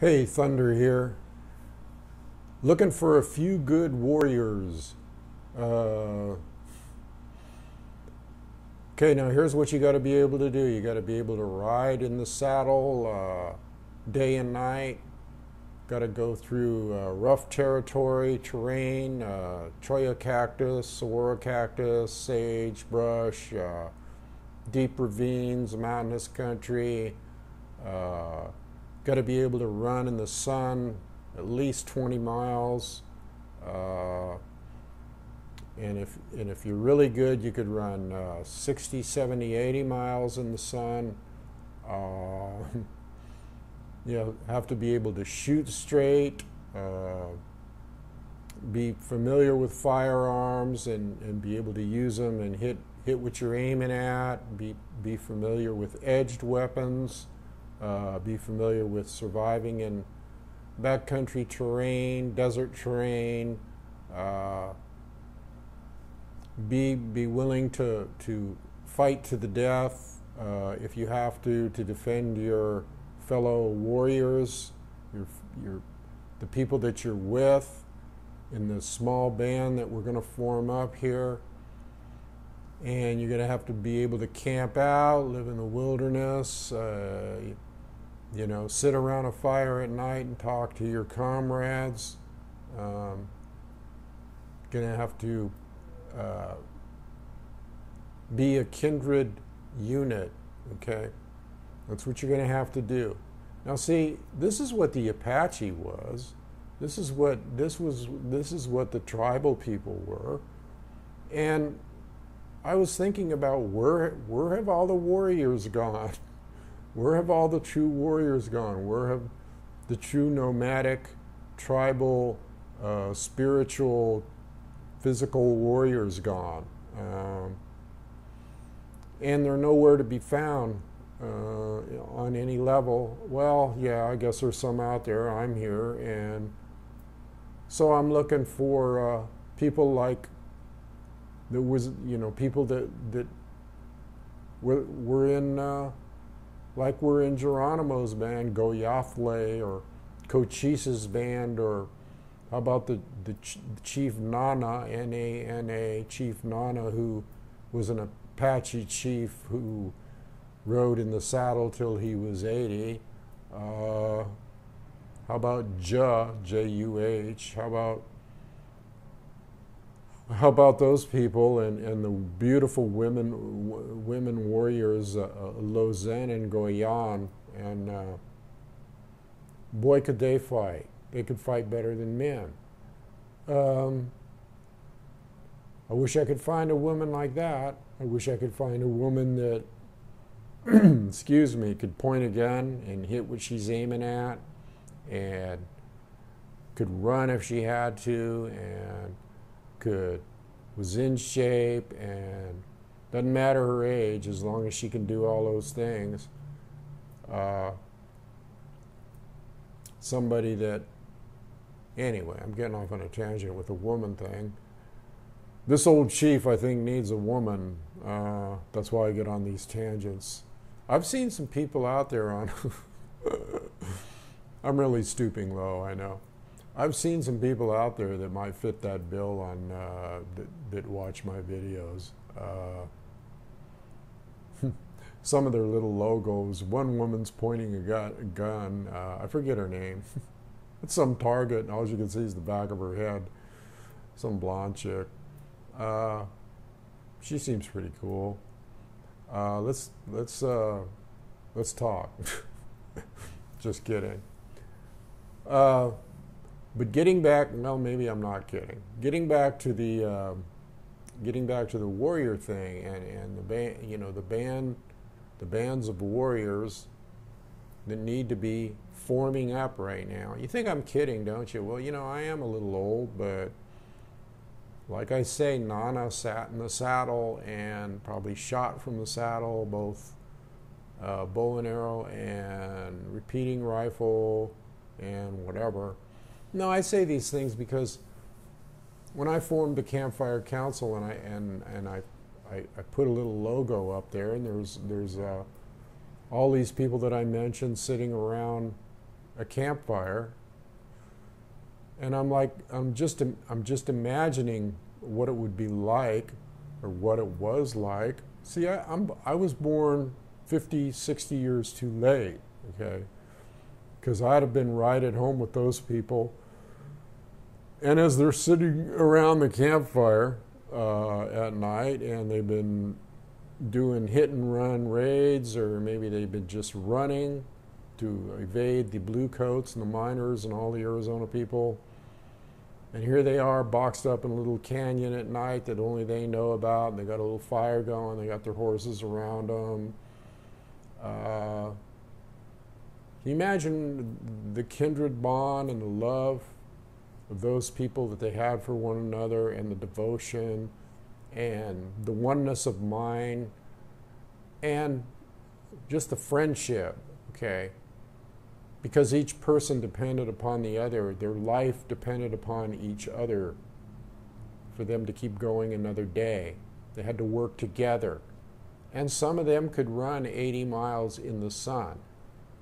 Hey, Thunder here. Looking for a few good warriors. Uh, okay, now here's what you got to be able to do. You got to be able to ride in the saddle day and night. Got to go through rough territory, terrain, cholla cactus, saguaro cactus, sage, brush, deep ravines, mountainous country. Uh, Got to be able to run in the sun at least 20 miles. Uh, and if you're really good, you could run 60, 70, 80 miles in the sun. You have to be able to shoot straight, be familiar with firearms and be able to use them and hit what you're aiming at, be familiar with edged weapons, be familiar with surviving in backcountry terrain, desert terrain, be willing to fight to the death if you have to defend your fellow warriors, the people that you're with in the small band that we're going to form up here. And you're going to have to be able to camp out, live in the wilderness, sit around a fire at night and talk to your comrades. Going to have to be a kindred unit, okay? That's what you're going to have to do. Now, see, this is what the Apache was. This is what the tribal people were. And I was thinking about where have all the warriors gone? Where have all the true warriors gone? Where have the true nomadic, tribal, spiritual, physical warriors gone? And they're nowhere to be found on any level. Well, yeah, I guess there's some out there. I'm here, and so I'm looking for people like there was, people that were in, like we're in Geronimo's band, Goyathle, or Cochise's band, or how about the Chief Nana, N-A-N-A, Chief Nana, who was an Apache chief who rode in the saddle till he was 80. How about J-U-H? How about those people and the beautiful women warriors, Lausanne and Goyan, and boy, could they fight. They could fight better than men. I wish I could find a woman like that. I wish I could find a woman that, excuse me, could point a gun and hit what she's aiming at, and could run if she had to, and was in shape, and doesn't matter her age as long as she can do all those things. Somebody that, anyway, I'm getting off on a tangent with the woman thing. This old chief, I think, needs a woman. That's why I get on these tangents. I've seen some people out there on I'm really stooping low, I know. I've seen some people out there that might fit that bill on that watch my videos. Some of their little logos. One woman's pointing a gun. I forget her name. It's some target, and all you can see is the back of her head. Some blonde chick. She seems pretty cool. Let's talk. Just kidding. But getting back, well, maybe I'm not kidding. Getting back to the warrior thing and the bands of warriors that need to be forming up right now. You think I'm kidding, don't you? Well, I am a little old, but like I say, Nana sat in the saddle and probably shot from the saddle, both bow and arrow and repeating rifle and whatever. No, I say these things because when I formed the Campfire Council and I put a little logo up there, and there's all these people that I mentioned sitting around a campfire, and I'm just imagining what it would be like, or what it was like. See, I was born 50, 60 years too late, okay? Because I'd have been right at home with those people. And as they're sitting around the campfire at night, and they've been doing hit and run raids, or maybe they've been just running to evade the blue coats and the miners and all the Arizona people. And here they are, boxed up in a little canyon at night that only they know about. And they got a little fire going. They got their horses around them. Can you imagine the kindred bond and the love of those people that they had for one another, and the devotion and the oneness of mind and just the friendship, okay? Because each person depended upon the other. Their life depended upon each other for them to keep going another day. They had to work together. And some of them could run 80 miles in the sun,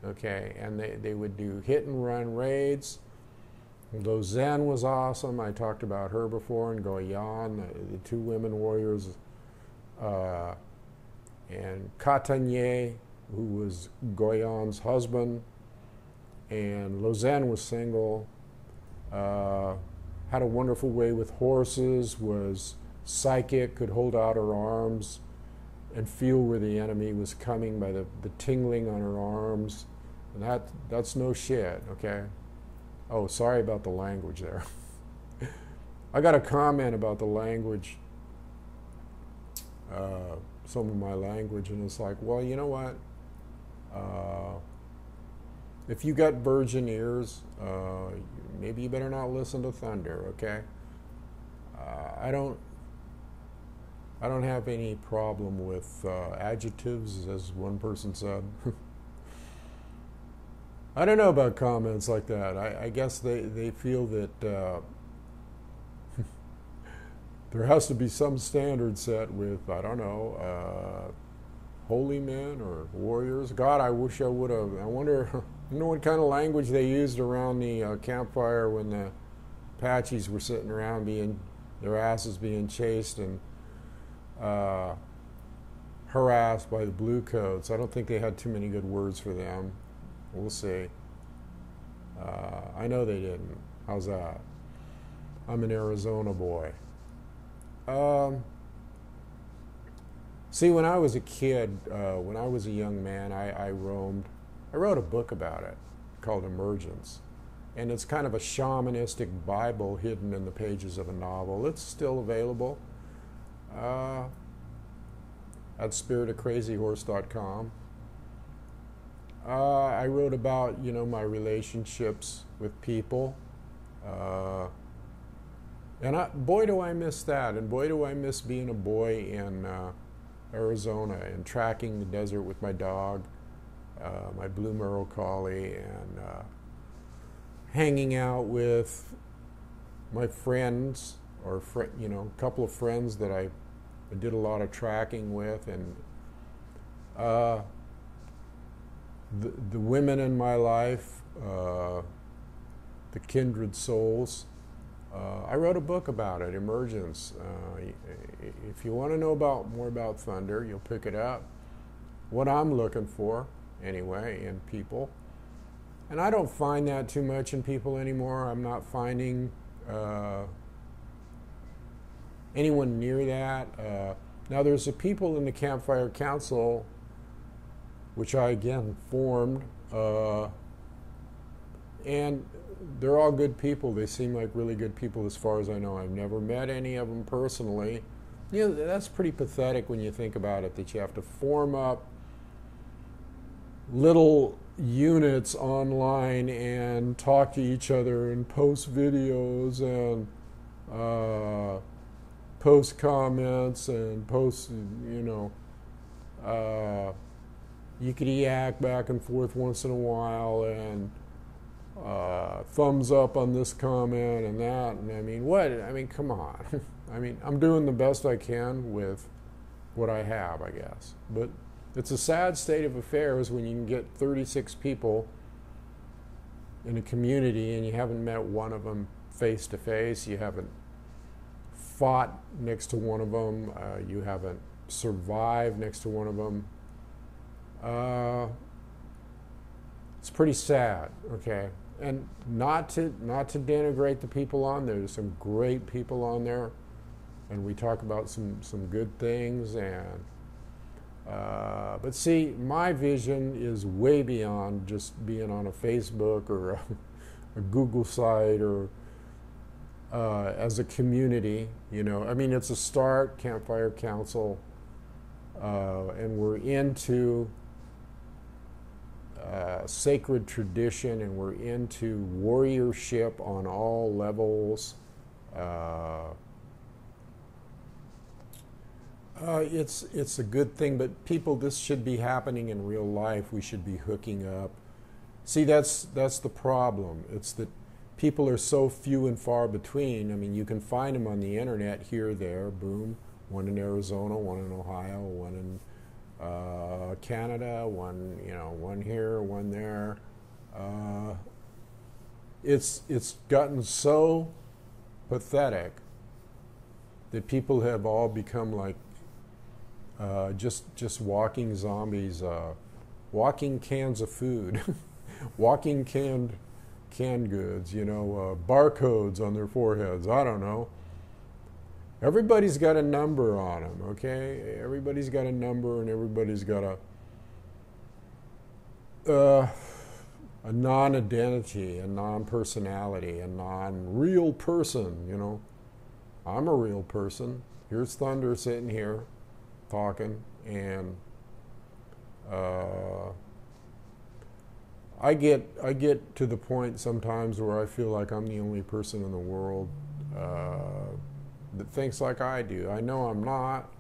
okay? And they would do hit and run raids. Lozen was awesome. I talked about her before, and Goyan, the two women warriors, and Catanier, who was Goyan's husband. And Lozen was single, had a wonderful way with horses, was psychic, could hold out her arms and feel where the enemy was coming by the tingling on her arms. And that's no shit, okay? Oh, sorry about the language there. I got a comment about the language, some of my language, and it's like, well, you know what? If you got virgin ears, maybe you better not listen to thunder, okay? I don't have any problem with adjectives, as one person said. I don't know about comments like that. I guess they feel that there has to be some standard set with, I don't know, holy men or warriors. God, I wish I would have. I wonder what kind of language they used around the campfire when the Apaches were sitting around their asses being chased and harassed by the blue coats. I don't think they had too many good words for them. We'll see. I know they didn't. How's that? I'm an Arizona boy. See, when I was a kid, when I was a young man, I roamed. I wrote a book about it called Emergence. And it's kind of a shamanistic Bible hidden in the pages of a novel. It's still available at spiritofcrazyhorse.com. I wrote about, my relationships with people. And boy, do I miss that. And boy, do I miss being a boy in Arizona and tracking the desert with my dog, my blue Merle collie, and hanging out with my friends, or a couple of friends that I did a lot of tracking with, and the women in my life, the kindred souls. I wrote a book about it, Emergence. If you want to know more about thunder, you'll pick it up. What I'm looking for, anyway, in people. And I don't find that too much in people anymore. I'm not finding anyone near that. Now, there's the people in the Campfire Council, which I, again, formed, and they're all good people. They seem like really good people as far as I know. I've never met any of them personally. That's pretty pathetic when you think about it, that you have to form up little units online and talk to each other and post videos and post comments and post, yickety-yak back and forth once in a while, and thumbs up on this comment and that. And come on. I'm doing the best I can with what I have, I guess. But it's a sad state of affairs when you can get 36 people in a community and you haven't met one of them face to face, you haven't fought next to one of them, you haven't survived next to one of them, it's pretty sad, okay? And not to denigrate the people on there. There's some great people on there, and we talk about some good things. And but see, my vision is way beyond just being on a Facebook or a Google site or as a community. You know, I mean, it's a start, Campfire Council, and we're into sacred tradition, and we're into warriorship on all levels. It's a good thing, but people, this should be happening in real life. We should be hooking up. See, that's the problem. It's that people are so few and far between. I mean, you can find them on the internet here, there, boom. One in Arizona, one in Ohio, one in Canada, one here, one there. It's gotten so pathetic that people have all become like just walking zombies, walking cans of food, walking canned goods, barcodes on their foreheads. I don't know. Everybody's got a number on them, okay? Everybody's got a number, and everybody's got a non-identity, a non-personality, a non-real person, I'm a real person. Here's Thunder sitting here talking, and I get to the point sometimes where I feel like I'm the only person in the world that thinks like I do. I know I'm not,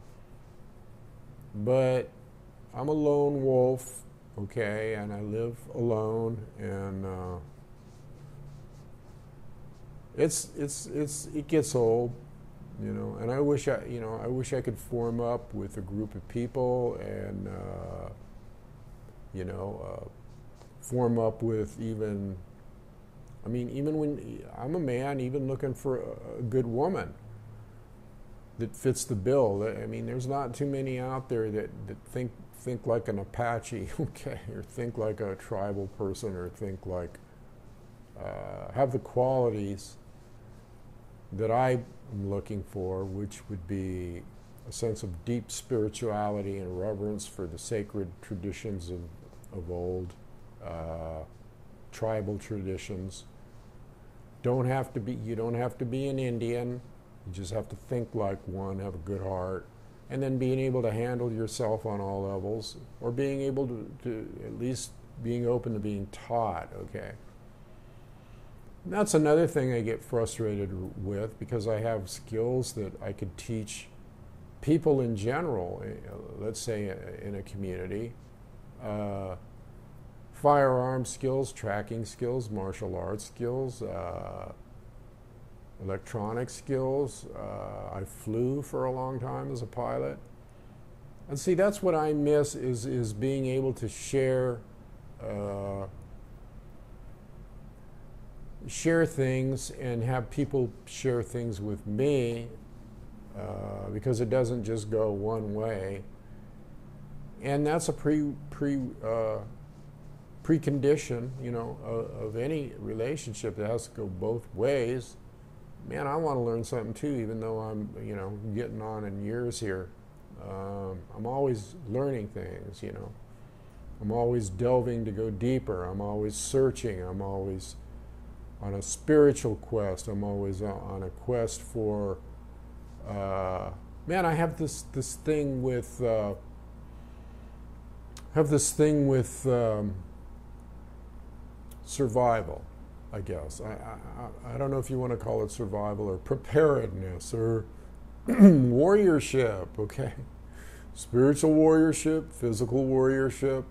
but I'm a lone wolf, okay, and I live alone, and it gets old, and I wish I could form up with a group of people and form up with even when I'm a man, even looking for a good woman that fits the bill. I mean, there's not too many out there that think like an Apache, okay, or think like a tribal person, or think like have the qualities that I'm looking for, which would be a sense of deep spirituality and reverence for the sacred traditions of old, tribal traditions. You don't have to be an Indian. You just have to think like one, have a good heart, and then being able to handle yourself on all levels, or being able to at least being open to being taught, okay? And that's another thing I get frustrated with, because I have skills that I could teach people in general, let's say in a community, firearm skills, tracking skills, martial arts skills, electronic skills. I flew for a long time as a pilot. And see, that's what I miss is being able to share things and have people share things with me, because it doesn't just go one way. And that's a precondition, of any relationship that has to go both ways. Man, I want to learn something too, even though I'm, getting on in years here. I'm always learning things, I'm always delving to go deeper. I'm always searching. I'm always on a spiritual quest. I'm always on a quest for, man, I have this thing with, survival, I guess. I don't know if you want to call it survival or preparedness or warriorship, okay? Spiritual warriorship, physical warriorship.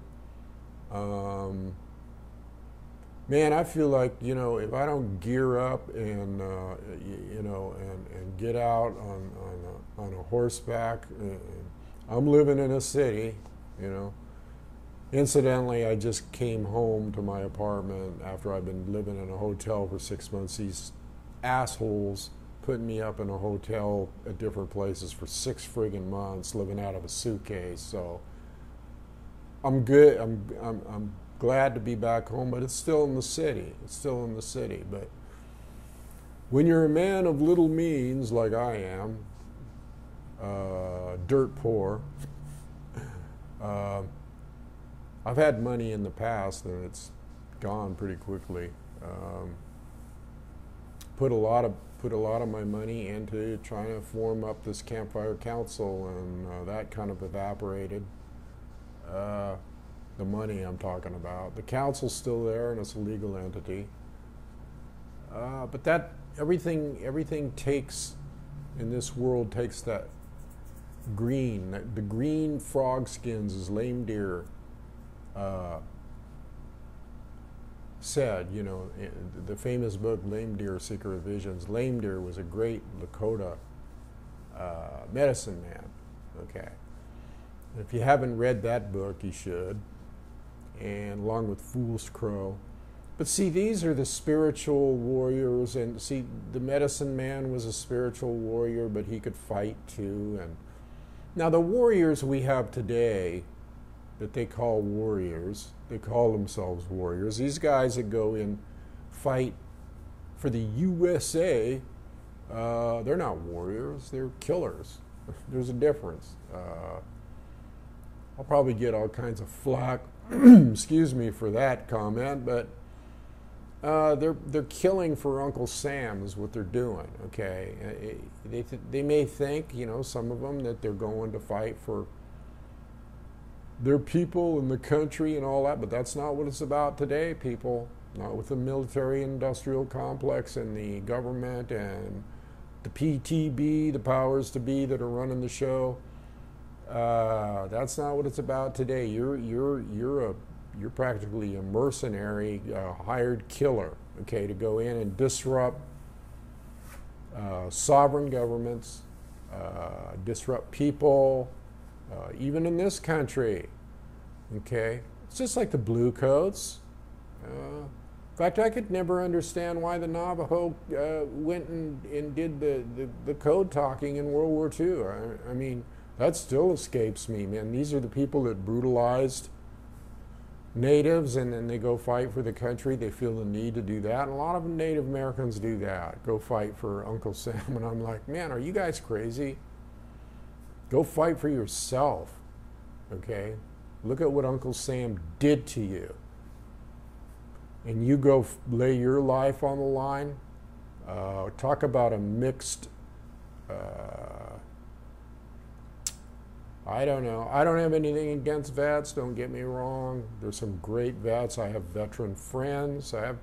Man, I feel like, if I don't gear up and, and get out on a horseback, I'm living in a city, Incidentally, I just came home to my apartment after I've been living in a hotel for 6 months. These assholes putting me up in a hotel at different places for 6 friggin' months, living out of a suitcase. So I'm good. I'm glad to be back home, but it's still in the city. It's still in the city. But when you're a man of little means, like I am, dirt poor. I've had money in the past, and it's gone pretty quickly. Put a lot of my money into trying to form up this Campfire Council, and that kind of evaporated. The money I'm talking about. The council's still there, and it's a legal entity. But that everything takes in this world takes that green. The green frog skins, as Lame Deer said, the famous book Lame Deer, Seeker of Visions. Lame Deer was a great Lakota medicine man. Okay, if you haven't read that book, you should, and along with Fool's Crow. But see, these are the spiritual warriors, and see, the medicine man was a spiritual warrior, but he could fight too. And now the warriors we have today, that they call warriors, they call themselves warriors. These guys that go in, fight for the USA, they're not warriors, they're killers. There's a difference. I'll probably get all kinds of flack, excuse me for that comment, but they're killing for Uncle Sam is what they're doing. Okay, they may think, some of them, that they're going to fight for their people and the country and all that, but that's not what it's about today, people. Not with the military-industrial complex and the government and the PTB, the powers to be that are running the show. That's not what it's about today. You're practically a mercenary, hired killer, okay, to go in and disrupt sovereign governments, disrupt people, even in this country, okay? It's just like the Blue Coats. In fact, I could never understand why the Navajo went and did the code talking in World War II. I mean, that still escapes me, man. These are the people that brutalized natives, and then they go fight for the country. They feel the need to do that. And a lot of Native Americans do that, go fight for Uncle Sam. And I'm like, man, are you guys crazy? Go fight for yourself, okay? Look at what Uncle Sam did to you. And you go lay your life on the line. Talk about a mixed, I don't know. I don't have anything against vets, don't get me wrong. There's some great vets. I have veteran friends. I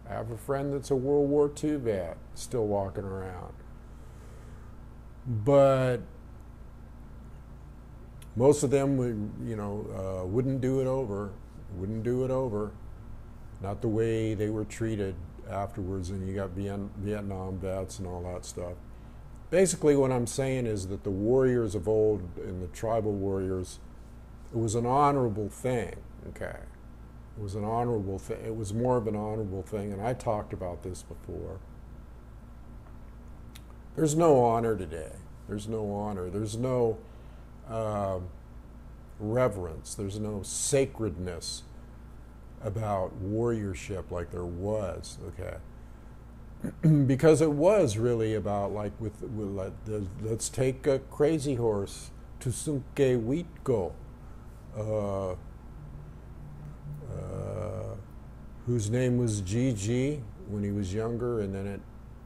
have a friend that's a World War II vet still walking around. But most of them wouldn't do it over. Wouldn't do it over. Not the way they were treated afterwards, and you got Vietnam vets and all that stuff. Basically, what I'm saying is that the warriors of old and the tribal warriors, it was an honorable thing, okay? It was an honorable thing. It was more of an honorable thing, and I talked about this before. There's no honor today. There's no honor. There's no reverence. There's no sacredness about warriorship like there was, okay? Because it was really about, like, let's take a Crazy Horse, Tusunke Wheatgo, whose name was Gigi when he was younger, and then it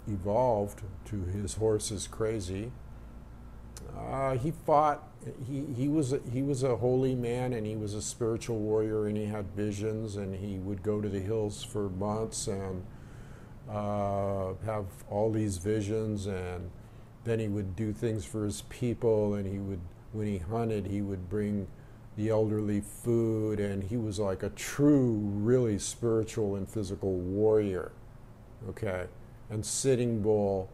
evolved to his horse is Crazy. He fought. He was a holy man, and he was a spiritual warrior, and he had visions, and he would go to the hills for months and have all these visions, and then he would do things for his people, and he would, when he hunted, he would bring the elderly food, and he was like a true, really spiritual and physical warrior, okay? And Sitting Bull,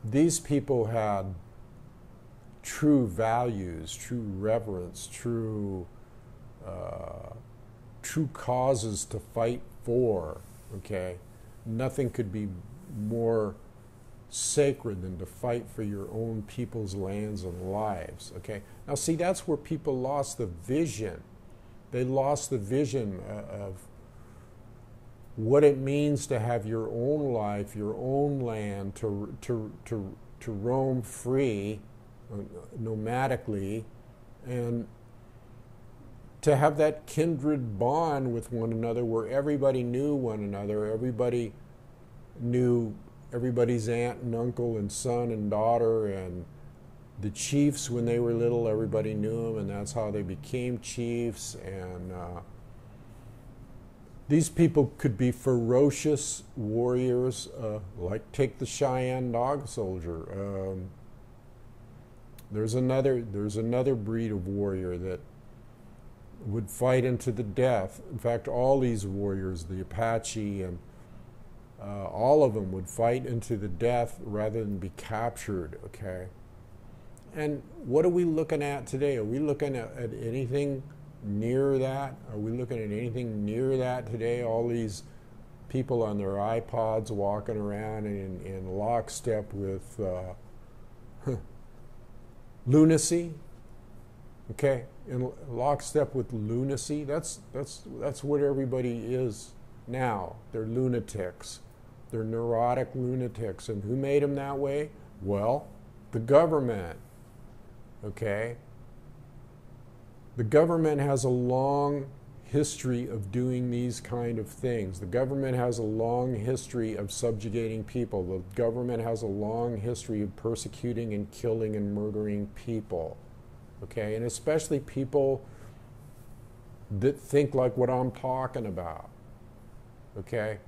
these people had true values, true reverence, true causes to fight for, okay? Nothing could be more sacred than to fight for your own people's lands and lives, okay? Now see, that's where people lost the vision. They lost the vision of what it means to have your own life, your own land, to roam free, nomadically, and to have that kindred bond with one another where everybody knew one another, everybody knew everybody's aunt and uncle and son and daughter, and the chiefs when they were little, everybody knew them, and that's how they became chiefs. And these people could be ferocious warriors, like take the Cheyenne dog soldier. There's another breed of warrior that would fight into the death. In fact, all these warriors, the Apache and all of them, would fight into the death rather than be captured, okay? And what are we looking at today? Are we looking at anything near that? Are we looking at anything near that today? All these people on their iPods walking around in lockstep with lunacy, okay? In lockstep with lunacy. That's what everybody is now. They're lunatics. They're neurotic lunatics. And who made them that way? Well, the government. Okay? The government has a long history of doing these kind of things. The government has a long history of subjugating people. The government has a long history of persecuting and killing and murdering people. Okay? And especially people that think like what I'm talking about. Okay?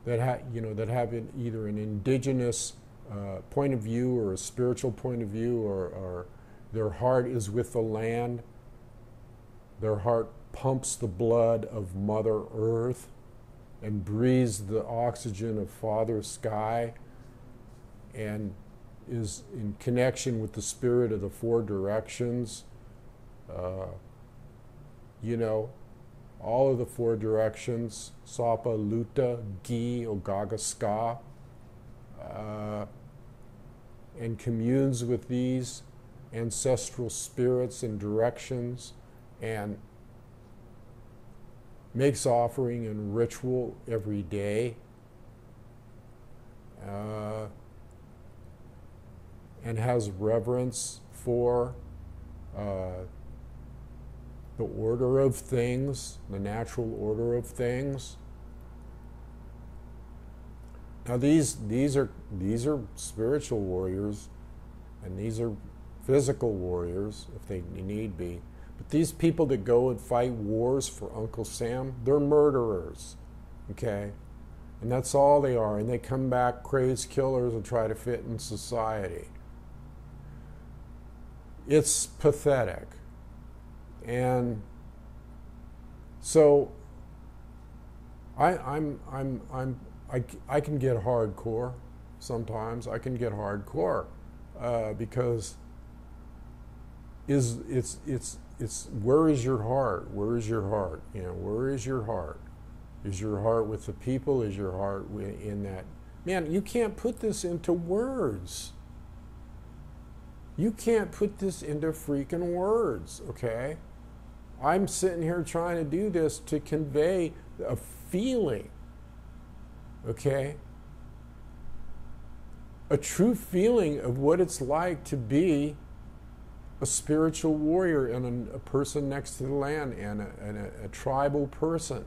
That have either an indigenous point of view or a spiritual point of view, or their heart is with the land. Their heart pumps the blood of Mother Earth and breathes the oxygen of Father Sky and is in connection with the spirit of the four directions. All of the four directions, Sapa, Luta, Gi, Ogaga, Ska, and communes with these ancestral spirits and directions, and makes offering and ritual every day, and has reverence for the order of things, the natural order of things. Now these are spiritual warriors, and these are physical warriors if they need be. But these people that go and fight wars for Uncle Sam, they're murderers, okay? And that's all they are. And they come back crazed killers and try to fit in society. It's pathetic. And so I can get hardcore sometimes. I can get hardcore because it's where is your heart? Where is your heart? Where is your heart? Is your heart with the people? Is your heart in that? Man, you can't put this into words. You can't put this into freaking words, okay? I'm sitting here trying to do this to convey a feeling, okay? A true feeling of what it's like to be a spiritual warrior and a person next to the land and a tribal person.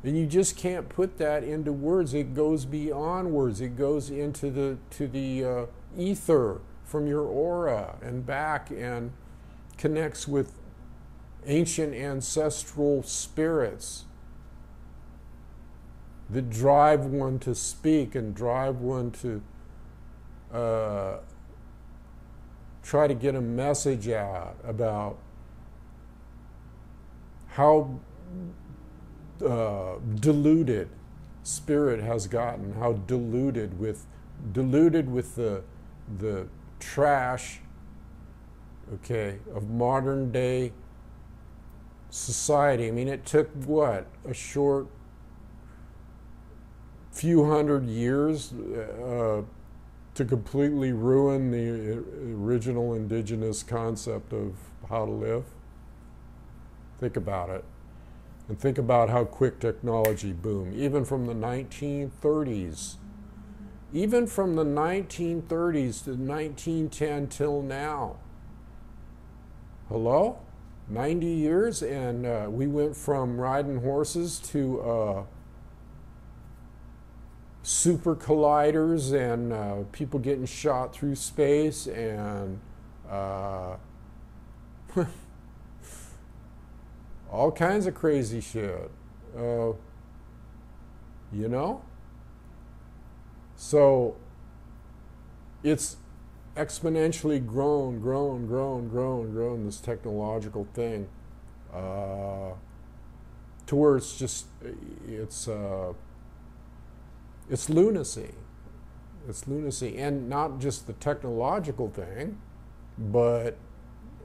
And you just can't put that into words. It goes beyond words. It goes into the ether from your aura and back, and connects with ancient ancestral spirits that drive one to speak and drive one to try to get a message out about how diluted spirit has gotten, how diluted with the trash, okay, of modern day society. I mean, it took what, a short few hundred years to completely ruin the original indigenous concept of how to live. Think about it. And think about how quick technology boomed, even from the 1930s. Even from the 1930s to 1910 till now. Hello? 90 years, and we went from riding horses to super colliders and people getting shot through space and all kinds of crazy shit. You know? So it's exponentially grown, this technological thing, to where it's just, it's lunacy. It's lunacy. And not just the technological thing, but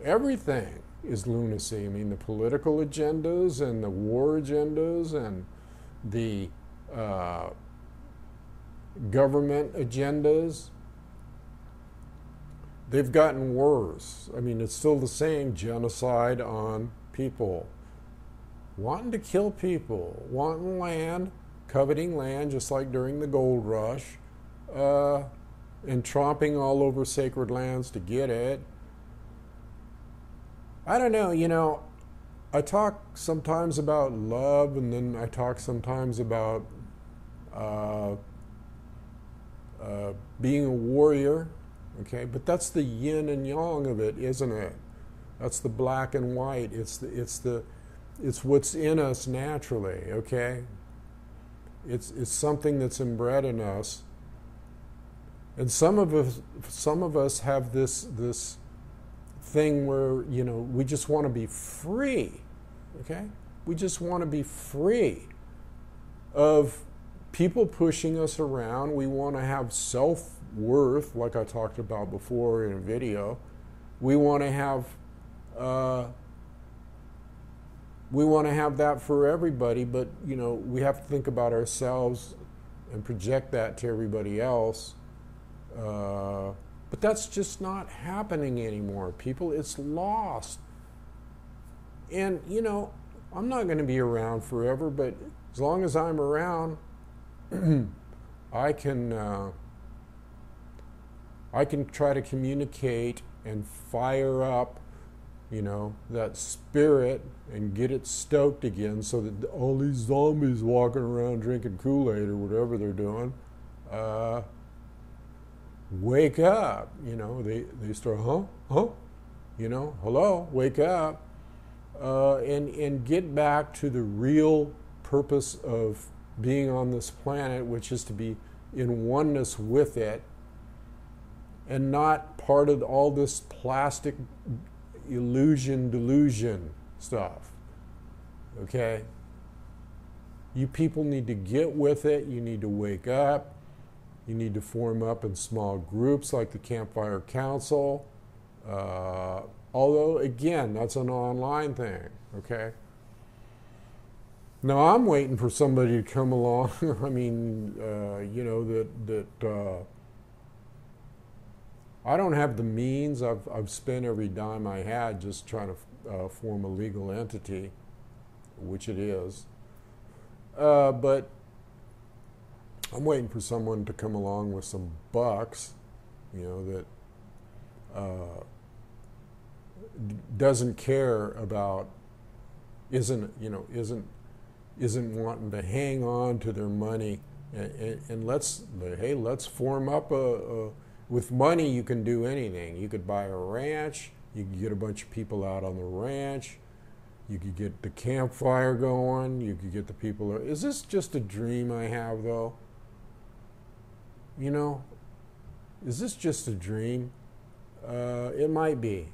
everything is lunacy. I mean, the political agendas and the war agendas and the government agendas, they've gotten worse. I mean, it's still the same genocide on people. Wanting to kill people, wanting land, coveting land, just like during the gold rush, and tromping all over sacred lands to get it. I don't know, you know, I talk sometimes about love, and then I talk sometimes about being a warrior, okay? But that's the yin and yang of it, isn't it? That's the black and white. It's what's in us naturally, okay? It's something that's inbred in us, and some of us have this thing where, you know, we just want to be free, okay? We just want to be free of people pushing us around. We want to have self-worth, like I talked about before in a video. We want to have that for everybody, but, you know, we have to think about ourselves and project that to everybody else. But that's just not happening anymore, people. It's lost. And, you know, I'm not going to be around forever, but as long as I'm around, I can try to communicate and fire up, you know, that spirit and get it stoked again, so that all these zombies walking around drinking Kool-Aid or whatever they're doing, wake up. You know, they start, you know, hello, wake up, and get back to the real purpose of being on this planet, which is to be in oneness with it, and not part of all this plastic delusion stuff. Okay? You people need to get with it. You need to wake up. You need to form up in small groups like the Campfire Council. Although, again, that's an online thing. Okay? Now, I'm waiting for somebody to come along. I mean, you know, that I don't have the means. I've spent every dime I had just trying to form a legal entity, which it is. But I'm waiting for someone to come along with some bucks, you know, that doesn't care about, isn't wanting to hang on to their money, and let's form up with money. You can do anything. You could buy a ranch. You could get a bunch of people out on the ranch. You could get the campfire going. You could get the people. Is this just a dream I have, though? You know, is this just a dream? It might be,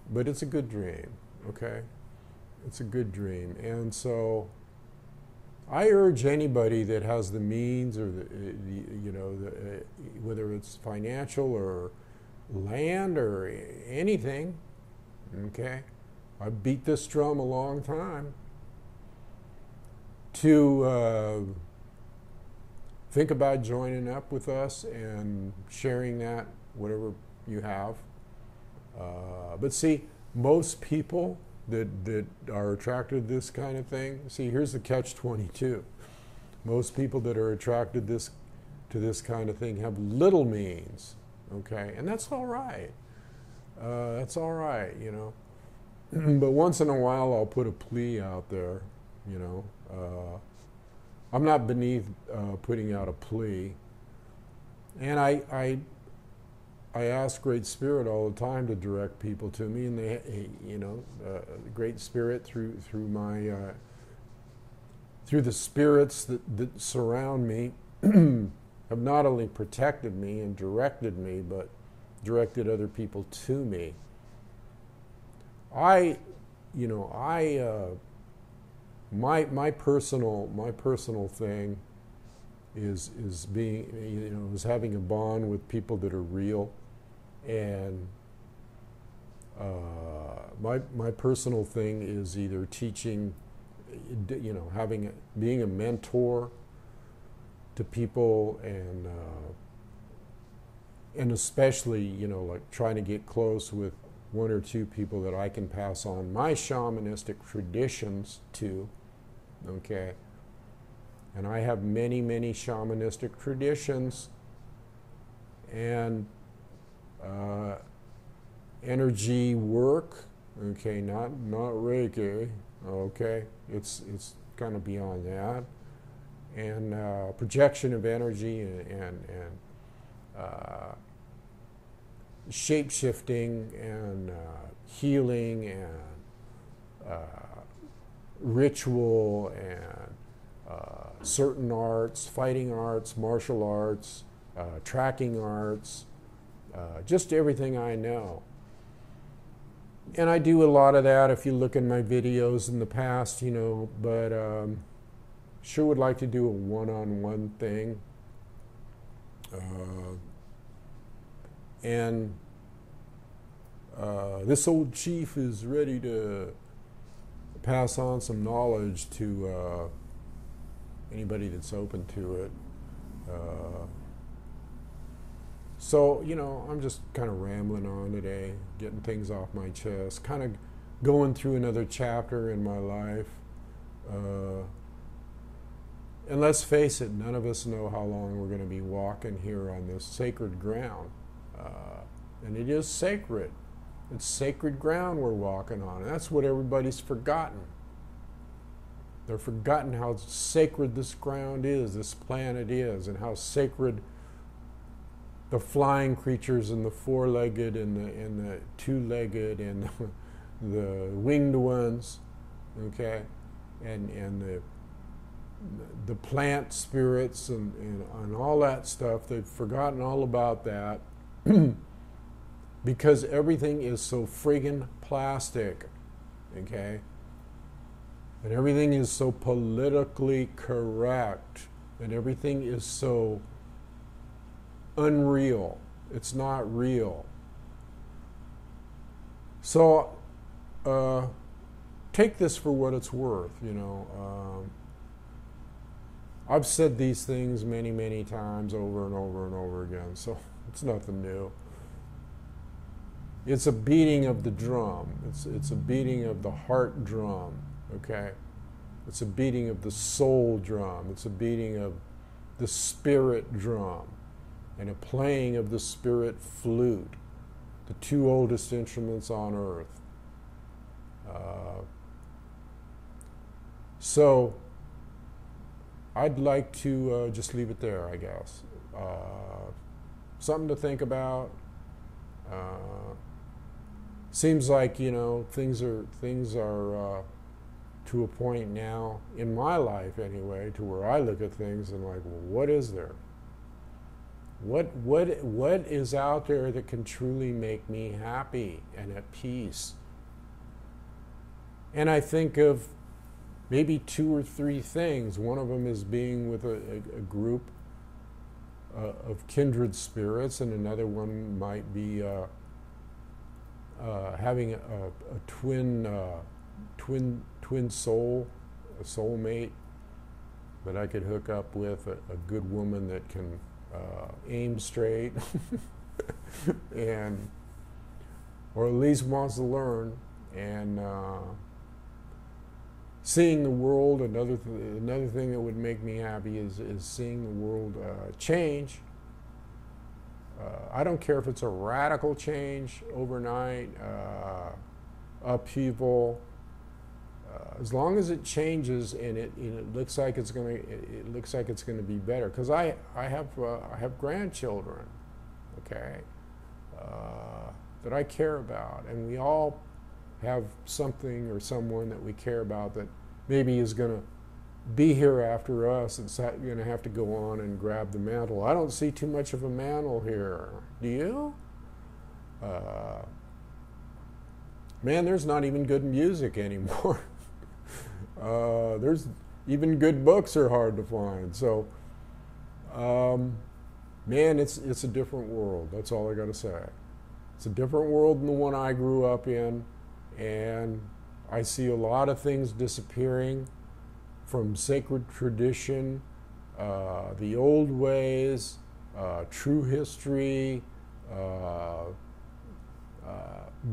but it's a good dream. Okay, it's a good dream, and so I urge anybody that has the means, or whether it's financial or land or anything. Okay, I beat this drum a long time. To think about joining up with us and sharing that, whatever you have. But see, most people that are attracted to this kind of thing, see, here's the catch-22. Most people that are attracted to this kind of thing have little means, okay? And that's all right. That's all right, you know. But once in a while, I'll put a plea out there, you know. I'm not beneath putting out a plea. And I ask Great Spirit all the time to direct people to me, and they, you know, Great Spirit through my through the spirits that surround me have not only protected me and directed me, but directed other people to me. My personal thing is being, you know, is having a bond with people that are real, and my personal thing is either teaching, you know, being a mentor to people, and especially, you know, like trying to get close with one or two people that I can pass on my shamanistic traditions to, okay? And I have many, many shamanistic traditions, and energy work, okay, not Reiki, okay? It's kind of beyond that. And projection of energy and shape-shifting and healing and ritual and certain arts, fighting arts, martial arts, tracking arts, just everything I know. And I do a lot of that if you look in my videos in the past, you know, but sure would like to do a one-on-one thing. And this old chief is ready to pass on some knowledge to anybody that's open to it. So, you know, I'm just kind of rambling on today, getting things off my chest, kind of going through another chapter in my life. And let's face it, none of us know how long we're going to be walking here on this sacred ground. And it is sacred. It's sacred ground we're walking on. And that's what everybody's forgotten. They're forgotten how sacred this ground is, this planet is, and how sacred the flying creatures and the four-legged and the two-legged and the winged ones, okay, and the plant spirits and all that stuff. They've forgotten all about that because everything is so friggin' plastic, okay? And everything is so politically correct, and everything is so unreal. It's not real. So take this for what it's worth, you know. I've said these things many, many times over and over and over again, so it's nothing new. It's a beating of the drum. It's a beating of the heart drum, okay? It's a beating of the soul drum. It's a beating of the spirit drum, and a playing of the spirit flute, the two oldest instruments on earth. So I'd like to just leave it there, I guess. Something to think about. Seems like, you know, things are to a point now in my life anyway, to where I look at things and like, well, what is there? What is out there that can truly make me happy and at peace? And I think of maybe 2 or 3 things. One of them is being with a group of kindred spirits, and another one might be having a twin soul, a soulmate that I could hook up with, a good woman that can aim straight, and or at least wants to learn, and seeing the world. Another thing that would make me happy is seeing the world change. I don't care if it's a radical change overnight, upheaval. As long as it changes and it looks like it's going to be better. Because I have grandchildren, okay, that I care about, and we all have something or someone that we care about that maybe is going to be here after us. It's going to have to go on and grab the mantle. I don't see too much of a mantle here. Do you? Man, there's not even good music anymore. There's even good books are hard to find. So, man, it's a different world. That's all I got to say. It's a different world than the one I grew up in, and I see a lot of things disappearing from sacred tradition, the old ways, true history,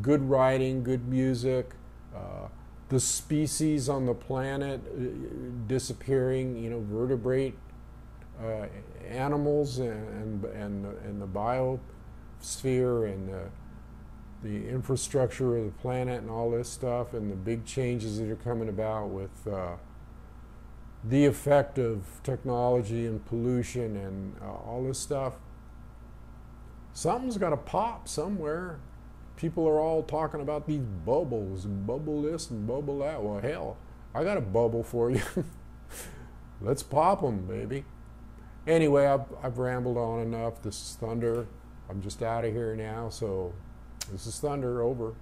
good writing, good music, the species on the planet disappearing, you know, vertebrate animals and the biosphere and the infrastructure of the planet and all this stuff, and the big changes that are coming about with the effect of technology and pollution and all this stuff. Something's got to pop somewhere. People are all talking about these bubbles, and bubble this and bubble that. Well, hell, I got a bubble for you. Let's pop them, baby. Anyway, I've rambled on enough. This is Thunder. I'm just out of here now, so this is Thunder, over.